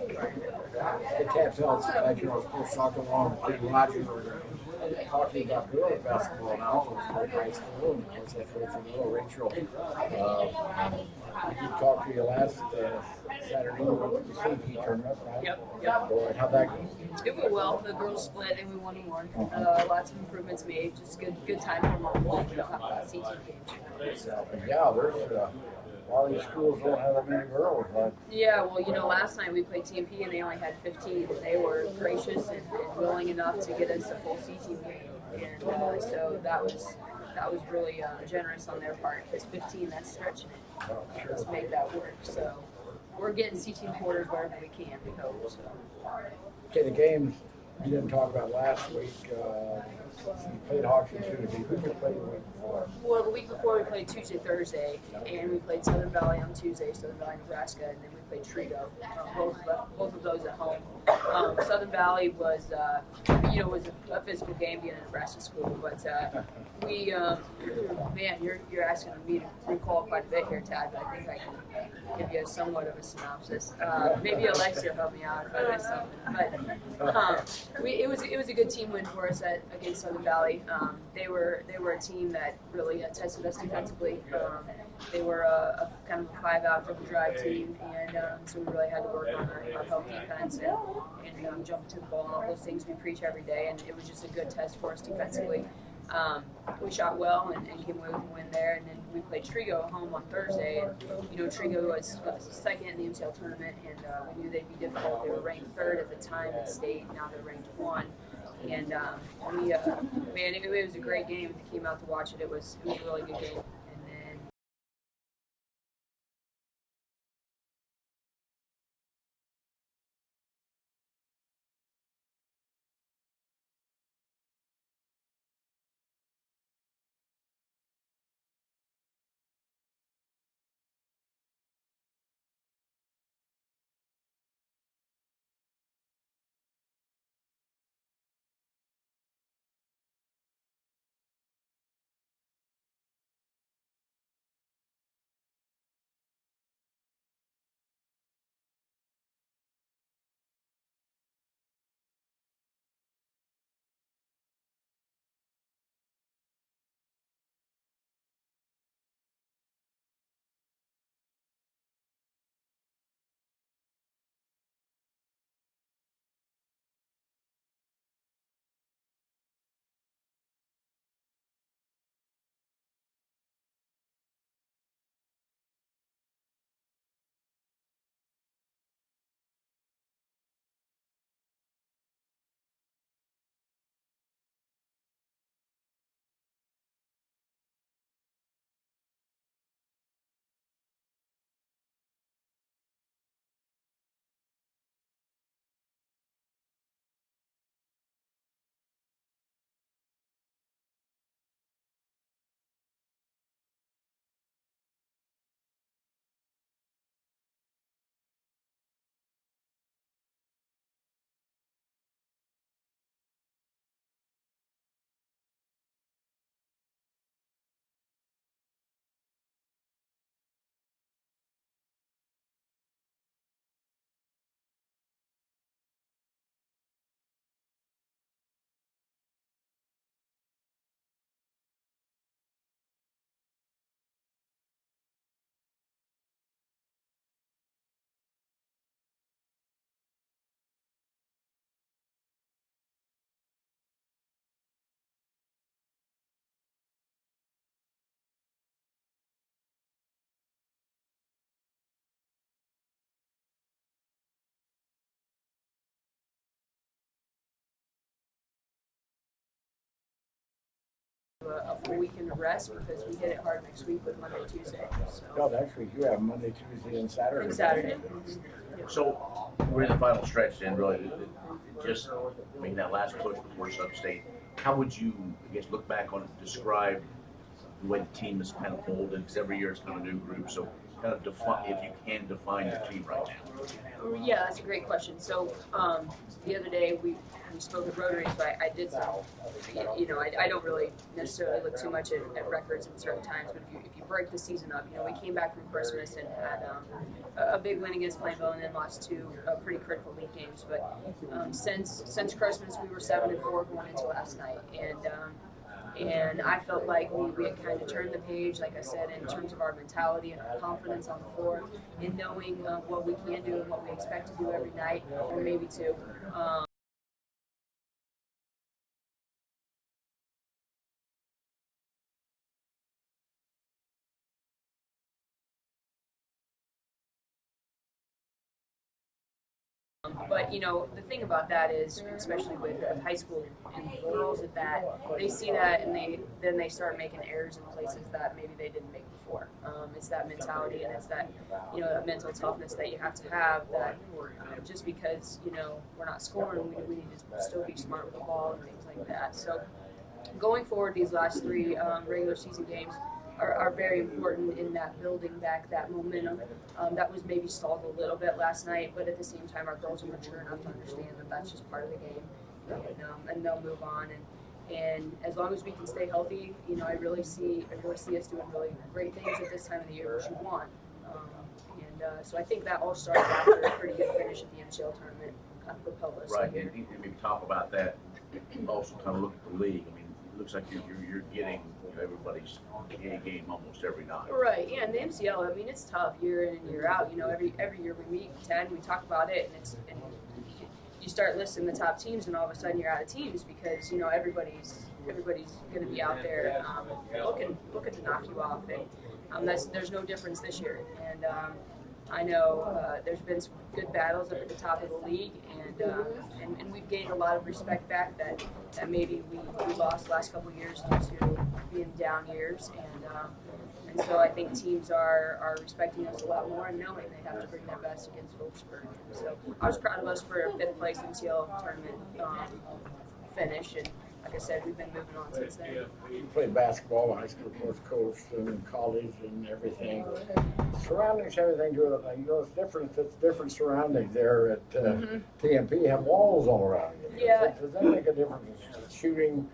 They can't tell it's like, sports talk along with Ken Rogers or talking about girls basketball now. It's high school, and of course, that's Rachel. We did talk to you last Saturday with the safety tournament, right? Yep. Boy, how'd that go? It went well. The girls split and we won and won. Lots of improvements made. Just good time for them all. We don't have a CT game. So. Yeah, there's a lot of these schools don't have that many girls, right? Yeah, well, last night we played TMP and they only had 15. They were gracious and willing enough to get us a full C team game, and so that was really generous on their part because 15, that's stretching it to make that work. So we're getting C team quarters wherever we can. We hope. So. Okay, the games we didn't talk about last week. You played Hawks and Tuesday. Who did you play the week before? Well, the week before we played Tuesday, Thursday, and we played Southern Valley on Tuesday, Southern Valley, Nebraska, and then we played Trigo. Both of those at home. Southern Valley was was a physical game being a Nebraska school, but we man, you're asking me to recall quite a bit here, Tad, but I think I can give you somewhat of a synopsis. Maybe Alexia will help me out if I miss something, but it was a good team win for us against Southern Valley. They were a team that really tested us defensively. They were a kind of a 5-out dribble drive team, and so we really had to work on our help defense and jump to the ball and all those things we preach every day. And it was just a good test for us defensively. We shot well and came away with a win there, and then we played Trigo at home on Thursday. And Trigo was second in the MCL tournament, and we knew they'd be difficult. They were ranked third at the time in state. Now they're ranked 1. And man, it was a great game. If you came out to watch it, it was a really good game. A full weekend of rest because we hit it hard next week with Monday, Tuesday. So. No, next week you have Monday, Tuesday, and Saturday. And Saturday. So we're in the final stretch, and really, just making that last push before Sub-State. How would you, I guess, look back on it, describe the way the team is kind of molded? Because every year it's kind of a new group. So kind of define, if you can define your team right now? Yeah, that's a great question. So the other day we spoke at Rotary, so I did some, I don't really necessarily look too much at records at certain times, but if you break the season up, we came back from Christmas and had a big win against Plainville and then lost two pretty critical league games. But since Christmas, we were 7-4 going into last night, and I felt like we had kind of turned the page, like I said, in terms of our mentality and our confidence on the floor, in knowing what we can do and what we expect to do every night, or maybe two. But the thing about that is, especially with high school and girls at that, they see that and they start making errors in places that maybe they didn't make before. It's that mentality and it's that that mental toughness that you have to have. That just because we're not scoring, we need to still be smart with the ball and things like that. So going forward, these last three regular season games are very important in that building back that momentum. That was maybe stalled a little bit last night, but at the same time, our girls are mature enough to understand that that's just part of the game, and they'll move on. And as long as we can stay healthy, I really see us doing really great things at this time of the year, which you want. So I think that all started after a pretty good finish at the MCL tournament, kind of propelled us Right, here. and maybe talk about that. Also, kind of look at the league. I mean, it looks like you're getting everybody's A game almost every night. Right, yeah, and the MCL, I mean, it's tough year in and year out. Every year we meet 10, we talk about it, and you start listing the top teams, and all of a sudden you're out of teams because everybody's going to be out there looking to knock you off, and there's no difference this year. And I know there's been some good battles up at the top of the league, and we've gained a lot of respect back that maybe we lost the last couple of years due to being down years, and so I think teams are respecting us a lot more and knowing they have to bring their best against Phillipsburg. So I was proud of us for a 5th place MCL tournament finish, and like I said, we've been moving on since then. You played basketball, high school, North Coast, and college, and everything. Surroundings, everything good. It's different surroundings there at TMP. Have walls all around you. Yeah. Does that make a difference? Shooting,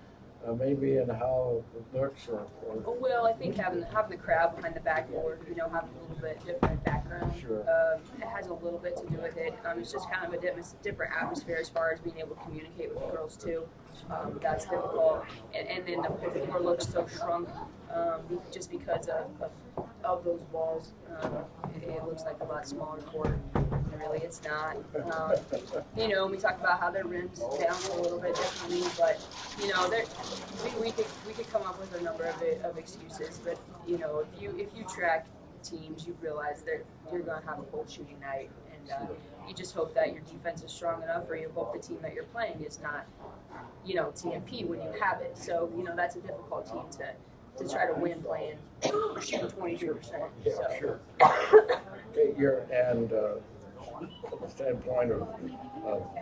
maybe in how it looks, or Well, I think having the crowd behind the backboard, having a little bit different background, Sure. It has a little bit to do with it. It's just kind of a different atmosphere as far as being able to communicate with the girls too. That's difficult, and then the floor looks so shrunk just because of those walls. It looks like a lot smaller court. Really, it's not. We talk about how their rims down a little bit differently, but we could come up with a number of excuses. But if you track teams, you realize that you're going to have a cold shooting night, and you just hope that your defense is strong enough, or you hope the team that you're playing is not, TMP when you have it. So that's a difficult team to try to win playing shooting 23%. yeah, So. sure. Okay, from the standpoint of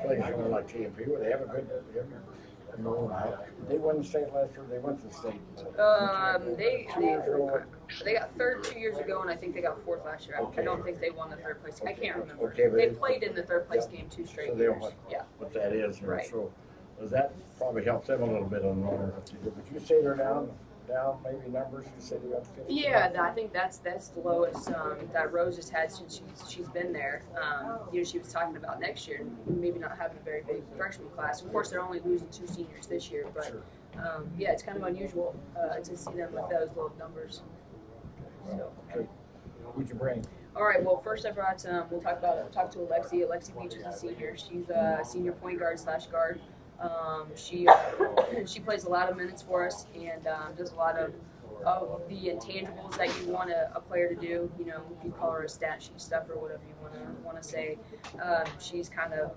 playing someone like TMP, where they have a good. They won the state last year. They went to the state. 2 years ago. They got third 2 years ago, and I think they got fourth last year. Okay. I don't think they won the third place. I can't remember. Okay, but they played in the third place yeah. game 2 straight So they years. don't Yeah. what that is. And Right. so that probably helps them a little bit on the. Would you say they're down maybe numbers? You said they got 50. Yeah, I think that's the lowest that Rose has had since she's been there. She was talking about next year, maybe not having a very big freshman class. Of course, they're only losing 2 seniors this year, but Sure. yeah, it's kind of unusual to see them with those low numbers. So. Okay. Who'd you bring? All right. Well, first I brought we'll talk to Alexi. Alexi Beach is a senior. She's a senior point guard / guard. She plays a lot of minutes for us and does a lot of the intangibles that you want a player to do. If you call her a stat sheet stuff or whatever you want to say. She's kind of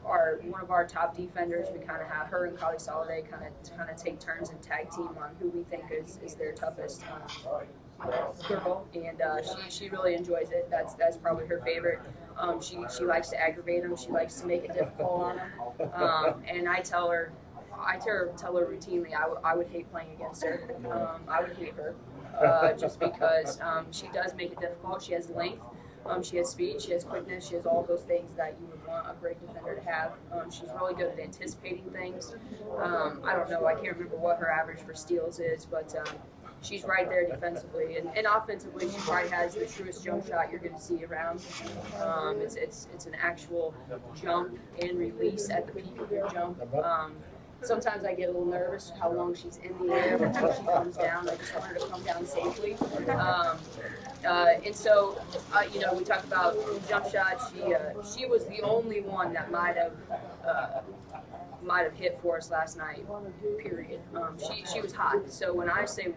one of our top defenders. We kind of have her and Kali Soliday kind of take turns and tag team on who we think is their toughest girl, and she really enjoys it. That's probably her favorite. She likes to aggravate them. She likes to make it difficult on them. And I tell her, I tell her routinely I would hate playing against her. I would hate her just because she does make it difficult. She has length. She has speed, she has quickness, she has all those things that you would want a great defender to have. She's really good at anticipating things. I don't know, I can't remember what her average for steals is, but she's right there defensively. And offensively, she probably has the truest jump shot you're going to see around. It's an actual jump and release at the peak of your jump. Sometimes I get a little nervous how long she's in the air before she comes down. I just want her to come down safely. And so, we talked about jump shot. She was the only one that might have hit for us last night. Period. She was hot. So when I say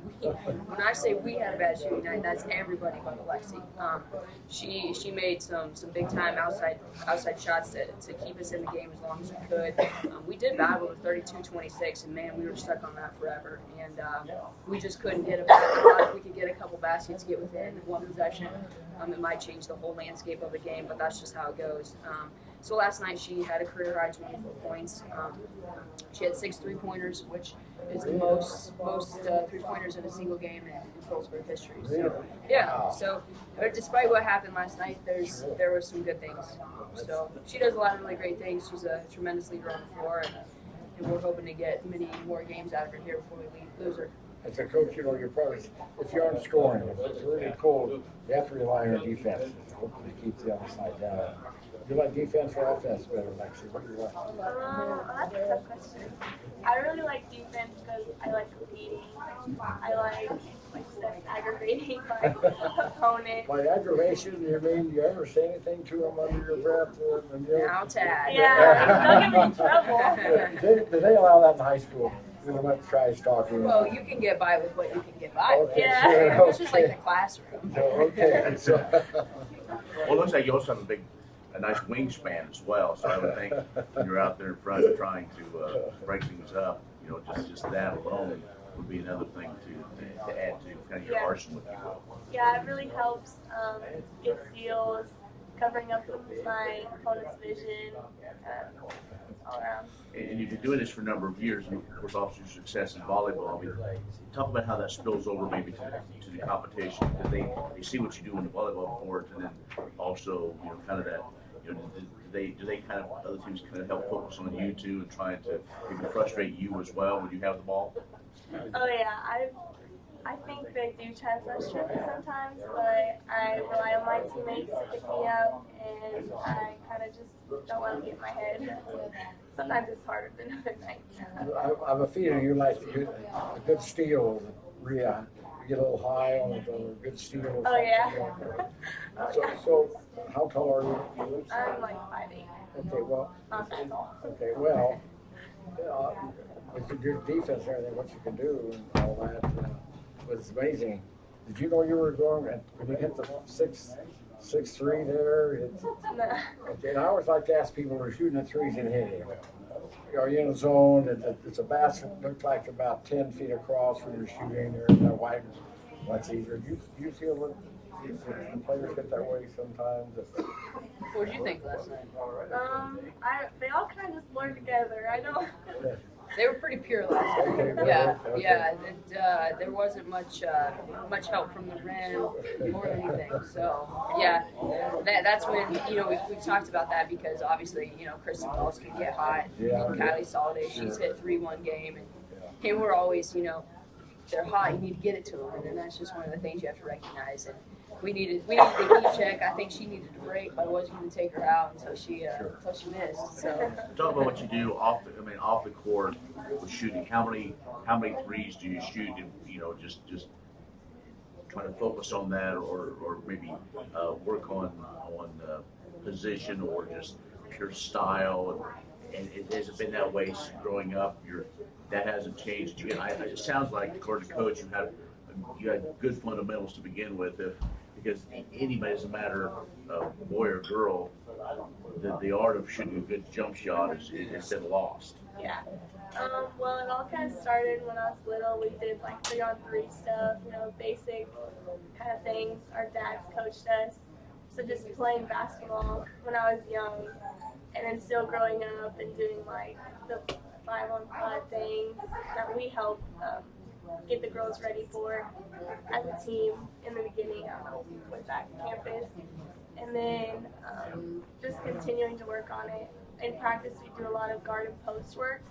we had a bad shooting night, that's everybody but Alexi. She made some big time outside shots to keep us in the game as long as we could. We did battle with 32-26, and man, we were stuck on that forever. And we just couldn't get a basket. If we could get a couple baskets, get within one possession, it might change the whole landscape of the game. But that's just how it goes. So last night she had a career high 24 points. She had 6 3-pointers, which is the most 3-pointers in a single game in Phillipsburg history. So, yeah. So despite what happened last night, there were some good things. So she does a lot of really great things. She's a tremendous leader on the floor, and we're hoping to get many more games out of her here before we lose her. As a coach, you're probably, if you're on scoring, if it's really cold, you have to rely on defense. Hopefully keep the other side down. You like defense or offense better, Lexi? What do you like? That's a tough question. I really like defense because I like competing. I like you said, aggravating my opponent. By aggravation, you mean you ever say anything to them under your breath? Now, Tad. Yeah, don't get me in trouble. Do they allow that in high school? Do they let trash talking? Well, you can get by with what you can get by with. Okay, Yeah. sure, It's just like the classroom. Okay, so. Well, it looks like you also have a nice wingspan as well. So I would think when you're out there in front trying to break things up, just that alone would be another thing to add to kind of your arsenal, if you will. Yeah, it really helps get steals, covering up my opponent's vision, all around. And you've been doing this for a number of years, and of course, also your success in volleyball. I mean, talk about how that spills over maybe to the competition. Because they see what you do in the volleyball court, and then also, kind of that. Do they kind of, other teams kind of help focus on you too, and trying to maybe frustrate you as well when you have the ball? Oh yeah, I think they do try to frustrate me sometimes, but I rely on my teammates to pick me up, and I kind of just don't let them get in my head. Sometimes it's harder than other nights. I have a feeling you like a good steal, Rhea. You get a little high on a good steal. Oh yeah. So how tall are you? I'm like 5'8". Okay, well. Not that tall. Okay, well, with your good defense and everything, what you can do and all that was amazing. Did you know you were going when you hit the 6'3" there? No. Okay, and I always like to ask people who are shooting the threes and hitting. Are you in a zone? It's a basket looks like about 10 feet across when you're shooting there. That wide, much easier. Do you feel that the players get that way sometimes? What did you think last night? They all kind of just blur together. I don't. They were pretty pure last night. Okay, Yeah, okay. yeah. There wasn't much help from the rim or anything. So yeah, that's when we talked about that because obviously Kristen Walls can get hot. Yeah. And Kylie Soliday, she's hit 3-1 game, and we're always they're hot. You need to get it to them, and then that's just one of the things you have to recognize. And we needed the heat check. I think she needed a break. I wasn't going to take her out until she missed. So Talk about what you do off the court with shooting. How many threes do you shoot? And just trying to focus on that, or maybe work on position or just pure style. And it hasn't been that way growing up. That hasn't changed. It sounds like, according to coach, you had good fundamentals to begin with. Because anybody, doesn't matter boy or girl, the art of shooting a good jump shot is been lost. Yeah. Well, it all kind of started when I was little. We did like 3-on-3 stuff, basic kind of things. Our dads coached us. So just playing basketball when I was young, and then still growing up and doing like the 5-on-5 things that we help get the girls ready for as a team in the beginning. I don't know, with that campus. And then just continuing to work on it. In practice, we do a lot of guard and post work.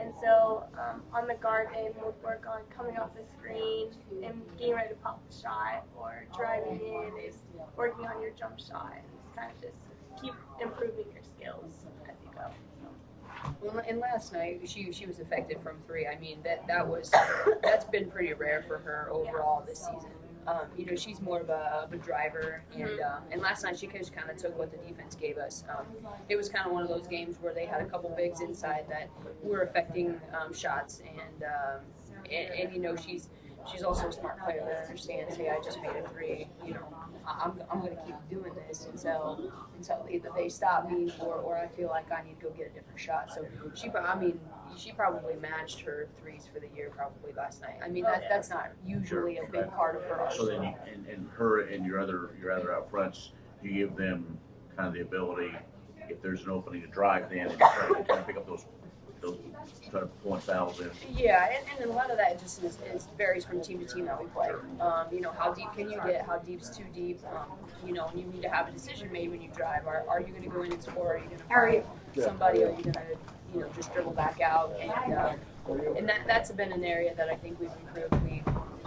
And so on the guard end, we'll work on coming off the screen and getting ready to pop the shot, or driving in and working on your jump shot, and kind of just keep improving your skills as you go. Well, and last night she was affected from 3. I mean that's been pretty rare for her overall this season. You know, she's more of a driver, and last night she just kind of took what the defense gave us. It was kind of one of those games where they had a couple bigs inside that were affecting shots, and you know, she's also a smart player that understands, hey, I just made a 3, you know, I'm going to keep doing this until either they stop me or I feel like I need to go get a different shot. So she probably matched her 3s for the year probably last night. I mean, that's not usually a big part of her So then, arsenal. and her and your other out fronts, you give them kind of the ability, if there's an opening to drive, then and try to kind of pick up those try to point fouls in. Yeah, and a lot of that just is varies from team to team that we play. You know, how deep can you get? How deep's too deep? You know, you need to have a decision made when you drive. Are you going to go in and score? Are you going to fight somebody? Are you going to, you know, just dribble back out? And that's been an area that I think we've improved.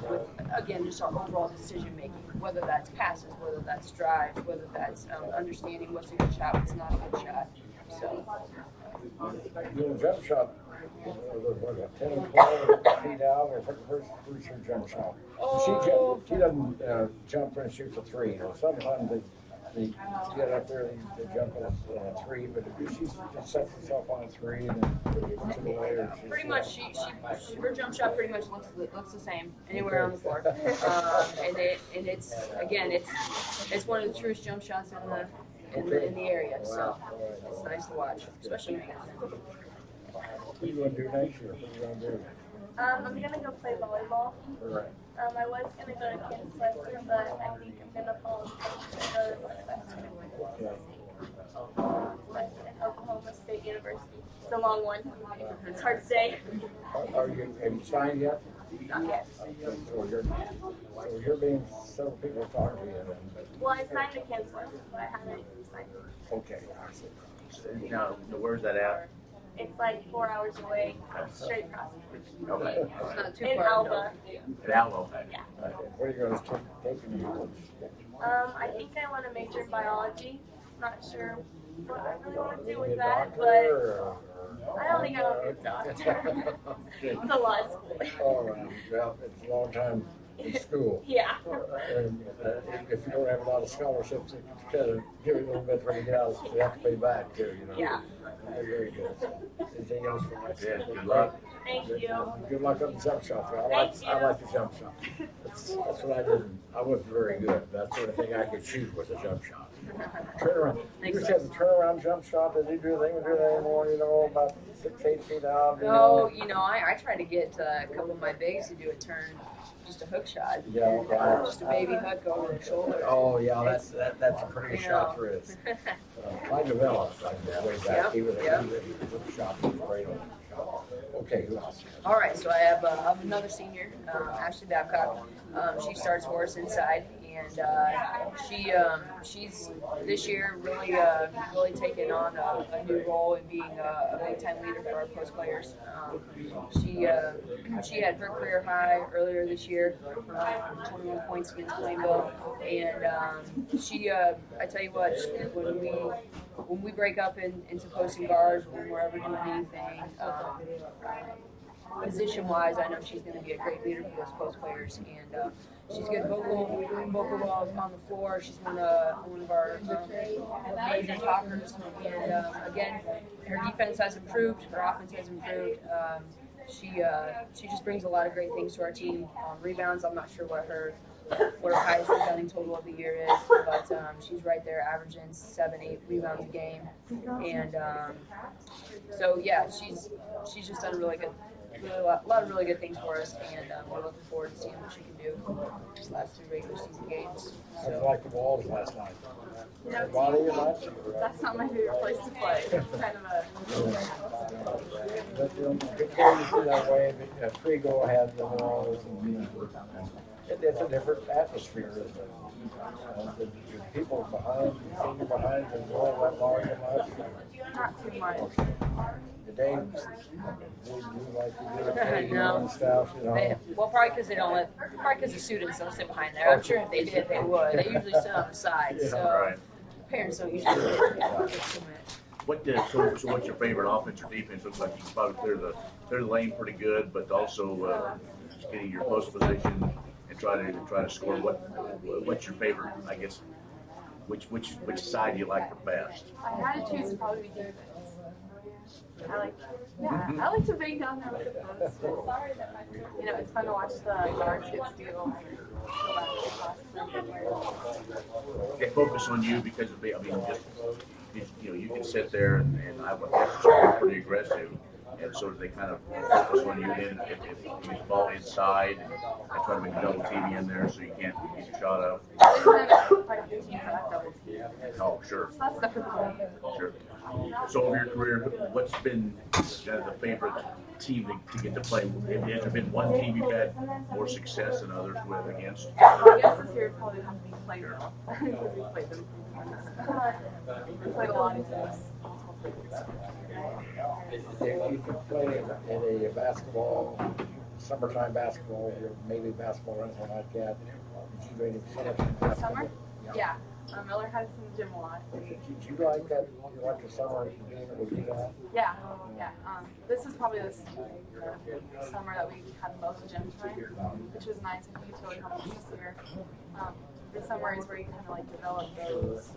With, again, just our overall decision making, whether that's passes, whether that's drives, whether that's understanding what's a good shot, what's not a good shot. So. You know, jump shot, what, 10 or 12 feet out, or where's her jump shot? Oh. She doesn't jump and shoot a 3. You know, sometimes they get up there, they jump on a 3, but if she just sets herself on a 3 and then puts it away, or she's, Pretty much, her jump shot pretty much looks the same anywhere on the floor, and it's again it's one of the truest jump shots in the area. So it's nice to watch, especially me. what are you going to do next year? What are you going to do? I'm gonna go play volleyball. Right. I was gonna go to Kansas Western, but I think I'm gonna fall and go to Northwestern. Oklahoma State University. It's a long one. It's hard to say. Have you signed yet? Not yet. So you're being, several people are talking to you then. Well, I signed to Kansas Western, but I haven't signed. Okay, I see. Now, where's that at? It's like 4 hours away, straight across. Okay. It's not too In far. Alva. At Alamo. Yeah. What are you going to take in college? I think I want to major in biology. Not sure what I really want to do Be a with that, doctor, but I don't think I want to be a doctor. It's a lot of school. Oh, well, it's a long time in school. Yeah. And if you don't have a lot of scholarships, it kind of give you a little bit when you get out, you have to pay back too, you know. Yeah. Very good. Anything else for my Yeah, good luck. Thank you. Good luck on the jump shot. I Thank you. like the jump shot. That's what I did. I wasn't very good. That's the only thing I could shoot was a jump shot. Turnaround. You said the turnaround jump shot. Did you do anything with it anymore? You know, about 6-8 feet out. No, you know, I tried to get a couple of my bigs to do a turn, just a hook shot. Yeah, right. Just a baby hook over their shoulder. Oh yeah, that's the prettiest You shot know. there is. I developed way back. Yep, Even yep. the shot was great on that shot. Okay, who else? All right, so I have another senior, Ashley Babcock. She starts for us inside, and she's this year really taken on a new role in being a Big Ten leader for our post players. She had her career high earlier this year, 21 points against Plainville, and I tell you what, when we break up into posting guards, when we're ever doing anything, position-wise, I know she's going to be a great leader for those post players, and she's good vocal on the floor. She's one of our major talkers, and again, her defense has improved, her offense has improved. She just brings a lot of great things to our team. Rebounds, I'm not sure what her highest rebounding total of the year is, but she's right there, averaging 7-8 rebounds a game, and so yeah, she's just done a lot of really good things for us, and we're looking forward to seeing what she can do. these last 3 regular season games. I was like the Walls last night. You know, Body you much? that's not my favorite place to play. It's kind of a. But good for you to do that way. Trigo has the Walls. It's a different atmosphere, isn't it? The people behind, senior behind, and all that volume much. Not too much. The Danes, they do like to do No. and stuff, you know. Well, probably because they don't probably because the students don't sit behind there. I'm sure if they did, they would. They usually sit on the side, so Right. parents don't usually get too much. So what's your favorite offense or defense? Looks like you can probably clear the lane pretty good, but also just getting your post position and try to score. What's your favorite? I guess which side do you like the best? I had to choose, it'd probably be defense. I like to bang down there with the post. You know, it's fun to watch the guards get steal. They focus on you because of you can sit there and I would guess you're pretty aggressive, and so they kind of focus on you. Then if you ball inside and try to make a double team in there so you can't get your shot up. Oh, sure. So that's definitely Sure. So over your career, what's been the favorite team to get to play with? Has there been one team you've had more success than others with against? I guess this year probably have to be played though. Because we played them. We played a lot of teams. If you could play in a basketball, summertime basketball, or maybe basketball or anything like that, did you go any summertime basketball? Summer? Yeah. Miller had some gym a lot. Did you like that? You like the summer game that we do that? Yeah. This is probably the summer that we had the most gym time, which was nice and utility helped us this year. The summer is where you kind of like develop those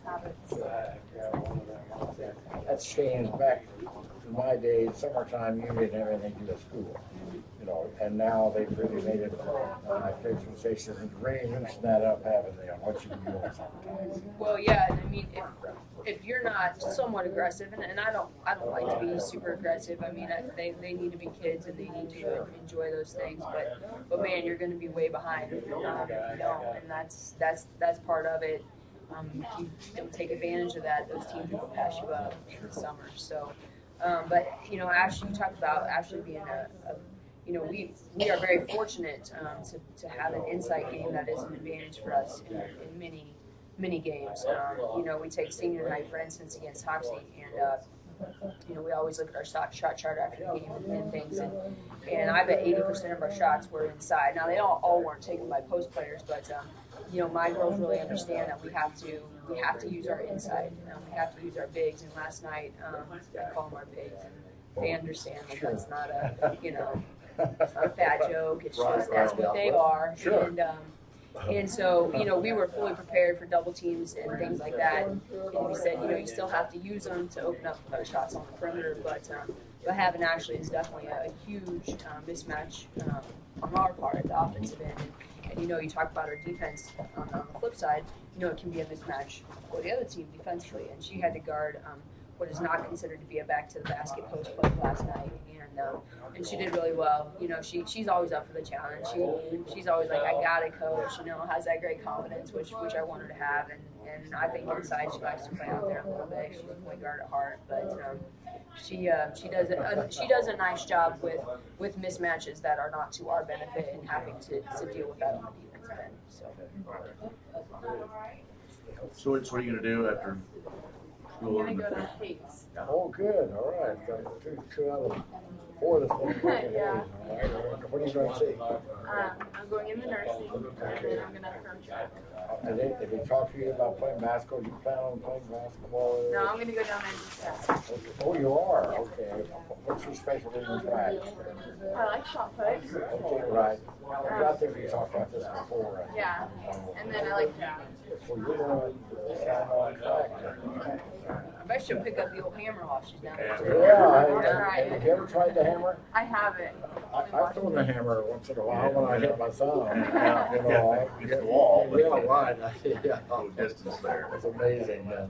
habits. That's changed back in my days. Summertime, you didn't have anything to do at school, you know, and now they've really made it. I think some stations really loosen that up, haven't they, on what you can do in the summertime? Well, yeah, and I mean, if you're not somewhat aggressive, and I don't like to be super aggressive. I mean, they need to be kids and they need to enjoy those things. But man, you're going to be way behind if you don't, and that's part of it. If you don't take advantage of that, those teams will pass you up in the summer. So, but Ashley, you talked about Ashley being we are very fortunate to have an insight game that is an advantage for us in many games. We take senior night, for instance, against Hoxie, and we always look at our shot chart after the game and things, and I bet 80% of our shots were inside. Now they all weren't taken by post players, but my girls really understand that we have to use our inside, we have to use our bigs. And last night, I call them our bigs, and they understand that that's not it's not a fat joke. It's just that's what they are. Sure. And so, we were fully prepared for double teams and things like that. And we said, you still have to use them to open up shots on the perimeter, but having Ashley is definitely a huge mismatch on our part at the offensive end. And you talk about our defense on the flip side, it can be a mismatch for the other team defensively. And she had to guard what is not considered to be a back to the basket post play last night, and she did really well. She's always up for the challenge. She's always like, I got it, coach. Has that great confidence, which I want her to have. And I think inside she likes to play out there a little bit. She's a point guard at heart, but she does a nice job with mismatches that are not to our benefit and having to deal with that on the defensive end. So what are you gonna do after I'm school? going to go to Hayes. Oh, good. All right. Got two out of 4 this morning. Yeah. All right. What are you going to see? I'm going into nursing, and then I'm going to throw track. Did they talk to you about playing basketball? Do you plan on playing basketball? No, I'm going to go down there and do test. Okay. Oh, you are? Okay. What's your specialty in track? I like shot put. Okay, right. I think we talked about this before. Yeah, and then I like jab. So you're going to sign on track. I bet she'll pick up the old hammer while she's down there too. Yeah. Have you ever tried the hammer? I haven't. I've thrown the hammer once in a while when I hit my thumb. Yeah, it's the wall, but- Yeah, right. Yeah. No distance there. It's amazing. Yeah.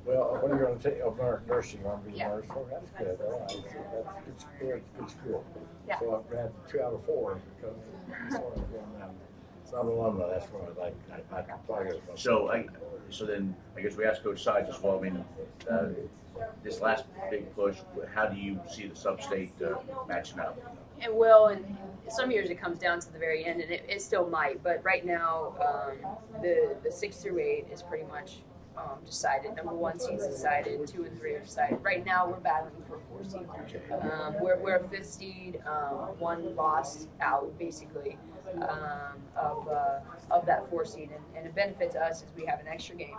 Well, what are you going to take? Oh, nursing. You want to be a Yeah. nurse? Oh, that's good. All right. So that's good school. Yeah. So I've had 2 out of 4 because South Alumni, that's what I thought it was. So then, I guess we asked Coach Sides as well, I mean, this last big push, how do you see the sub-state matching up? It will, and some years it comes down to the very end, and it still might. But right now, the 6 through 8 is pretty much decided. Number 1 seed's decided, 2 and 3 are decided. Right now, we're battling for a 4 seed. We're a 5th seed, 1 loss out basically of that 4 seed, and a benefit to us is we have an extra game.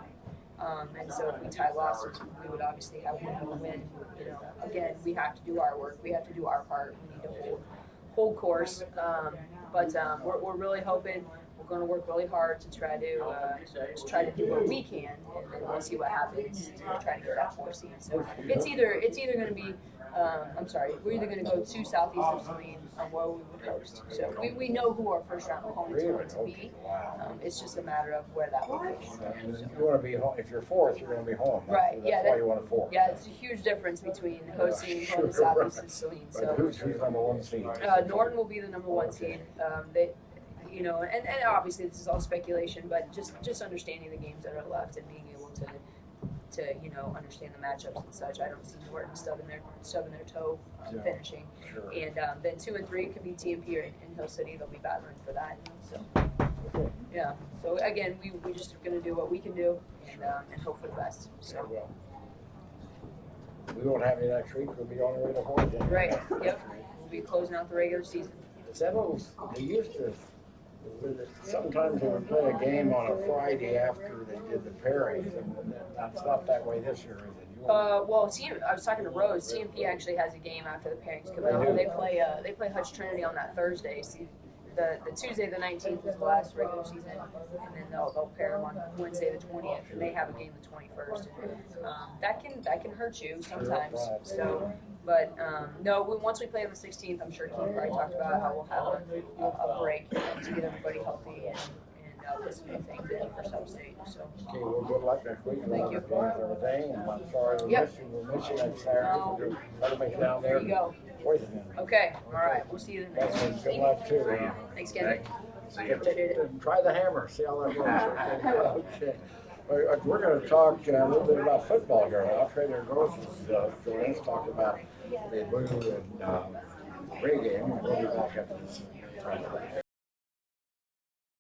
And so if we tie losses, we would obviously have one win. You know, again, we have to do our work. We have to do our part. We need to hold course. But we're really hoping. We're going to work really hard to try to do what we can, and then we'll see what happens to try to get that 4 seed. So it's either going to be. We're either going to go to Southeast or Saline, where we would host. So we know who our first round opponents are going to be. It's just a matter of where that location. And you want to be home. If you're 4th, you're going to be home. Right. That's why you want a 4th. Yeah, it's a huge difference between hosting home to Southeast and Saline. But So who's number 1 seed? Norton will be the number 1 seed. They, you know, and obviously this is all speculation, but just understanding the games that are left and being able to you know, understand the matchups and such. I don't see Norton stubbing their toe finishing. Sure. And then 2 and 3 could be TMP or in Hill City. They'll be battling for that. So yeah. So again, we just are going to do what we can do and hope for the best. So Well, we won't have any next week. We'll be on the way to Horton. right. Yep. We'll be closing out the regular season. They used to. Sometimes they would play a game on a Friday after they did the pairings, and that's not that way this year, is it? Well, I was talking to Rose. CMP actually has a game after the pairings come out. They play Hutch Trinity on that Thursday. See, the Tuesday the 19th is the last regular season, and then they'll pair them on Wednesday the 20th, and they have a game the 21st. That can hurt you sometimes. So. But no, once we play on the 16th, I'm sure Keith probably talked about how we'll have a break to get everybody healthy and put some new things in for sub-state. So. Okay, well, good luck next week. Thank you. And everything, and I'm sorry we'll miss you next Saturday. That'll make it down there. There you go. Okay, all right. We'll see you the next Good week. luck too. Thanks, Ken. See you. Try the hammer, see how that works. Okay. We're going to talk a little bit about football here. Trader Gross is joining us, talk about the Blue and Ray game. We'll be back after this.